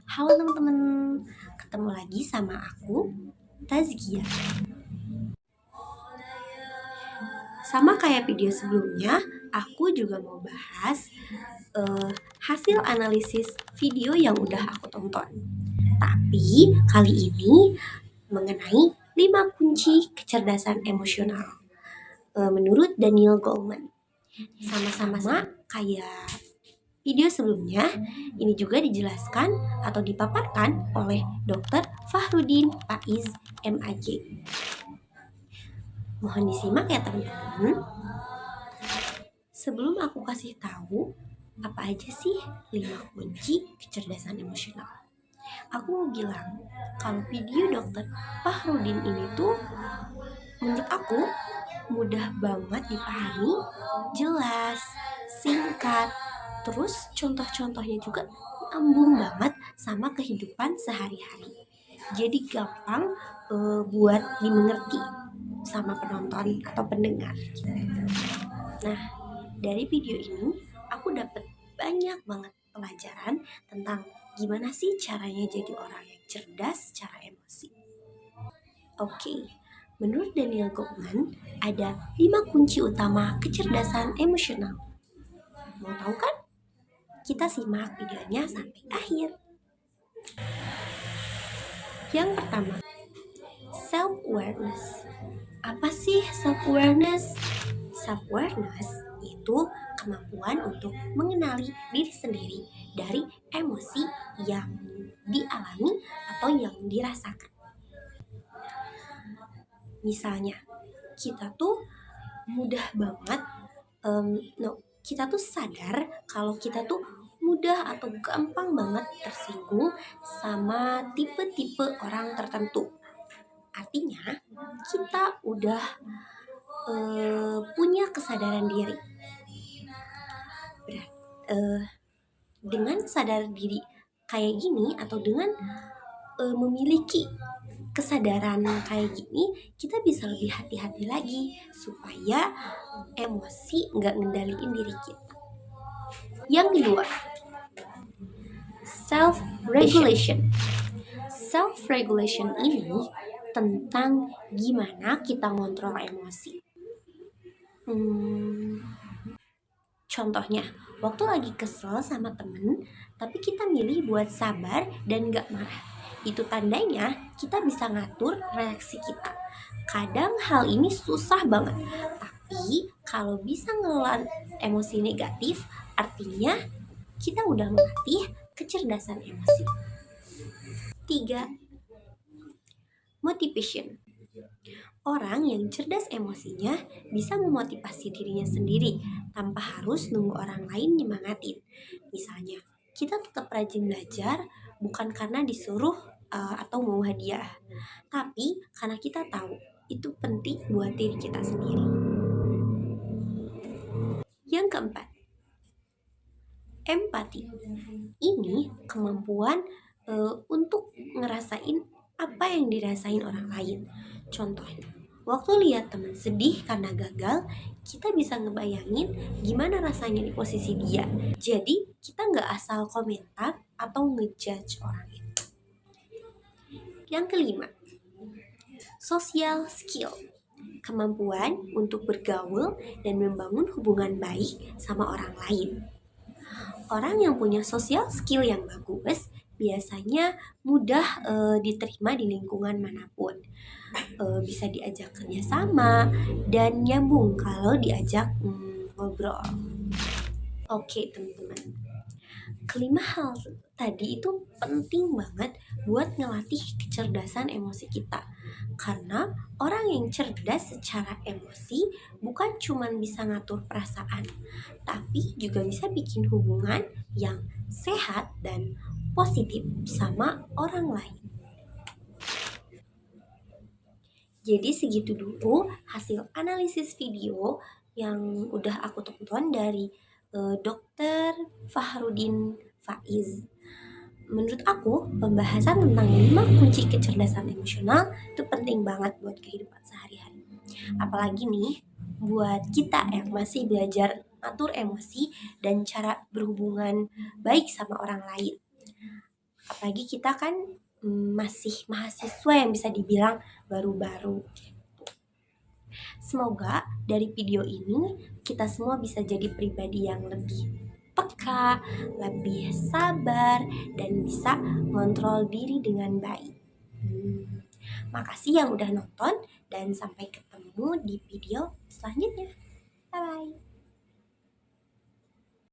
Halo teman-teman, ketemu lagi sama aku, Tazkia. Sama kayak video sebelumnya, aku juga mau bahas hasil analisis video yang udah aku tonton. Tapi kali ini mengenai 5 kunci kecerdasan emosional menurut Daniel Goleman. Sama-sama kayak video sebelumnya, ini juga dijelaskan atau dipaparkan oleh Dr. Fahrudin Faiz, MAG. Mohon disimak ya teman-teman. Sebelum aku kasih tahu apa aja sih 5 kunci kecerdasan emosional, aku mau bilang kalau video Dr. Fahrudin ini tuh menurut aku mudah banget dipahami, jelas, singkat, terus contoh-contohnya juga nyambung banget sama kehidupan sehari-hari. Jadi gampang buat dimengerti sama penonton atau pendengar. Nah, dari video ini aku dapat banyak banget pelajaran tentang gimana sih caranya jadi orang yang cerdas secara emosi. Oke, menurut Daniel Goleman ada 5 kunci utama kecerdasan emosional. Mau tahu kan? Kita simak videonya sampai akhir. Yang pertama, self-awareness. Apa sih self-awareness? Self-awareness itu kemampuan untuk mengenali diri sendiri dari emosi yang dialami atau yang dirasakan. Misalnya, kita tuh mudah banget, kita tuh sadar kalau kita tuh mudah atau gampang banget tersinggung sama tipe-tipe orang tertentu. Artinya, kita udah punya kesadaran diri. Dengan sadar diri kayak gini atau dengan memiliki kesadaran kayak gini, kita bisa lebih hati-hati lagi supaya emosi nggak ngendaliin diri kita. Yang kedua, self-regulation. Self-regulation ini tentang gimana kita ngontrol emosi. Contohnya, waktu lagi kesel sama temen, tapi kita milih buat sabar dan gak marah. Itu tandanya kita bisa ngatur reaksi kita. Kadang hal ini susah banget, tapi kalau bisa ngelola emosi negatif, artinya kita udah melatih kecerdasan emosi. 3. Motivation. Orang yang cerdas emosinya bisa memotivasi dirinya sendiri tanpa harus nunggu orang lain nyemangatin. Misalnya, kita tetap rajin belajar bukan karena disuruh atau mau hadiah, tapi karena kita tahu itu penting buat diri kita sendiri. Yang keempat, empati. Ini kemampuan untuk ngerasain apa yang dirasain orang lain. Contohnya, waktu lihat teman sedih karena gagal, kita bisa ngebayangin gimana rasanya di posisi dia. Jadi, kita nggak asal komentar atau ngejudge orang itu. Yang kelima, social skill. Kemampuan untuk bergaul dan membangun hubungan baik sama orang lain. Orang yang punya social skill yang bagus biasanya mudah diterima di lingkungan manapun. Bisa diajak kerjasama dan nyambung kalau diajak ngobrol. Oke teman-teman, kelima hal tadi itu penting banget buat ngelatih kecerdasan emosi kita. Karena orang yang cerdas secara emosi bukan cuma bisa ngatur perasaan, tapi juga bisa bikin hubungan yang sehat dan positif sama orang lain. Jadi segitu dulu hasil analisis video yang udah aku tonton dari Dr. Fahrudin Faiz. Menurut aku, pembahasan tentang 5 kunci kecerdasan emosional itu penting banget buat kehidupan sehari-hari. Apalagi nih, buat kita yang masih belajar atur emosi dan cara berhubungan baik sama orang lain. Apalagi kita kan masih mahasiswa yang bisa dibilang baru-baru. Semoga dari video ini kita semua bisa jadi pribadi yang lebih peka, lebih sabar, dan bisa mengontrol diri dengan baik. Makasih yang udah nonton dan sampai ketemu di video selanjutnya. Bye-bye.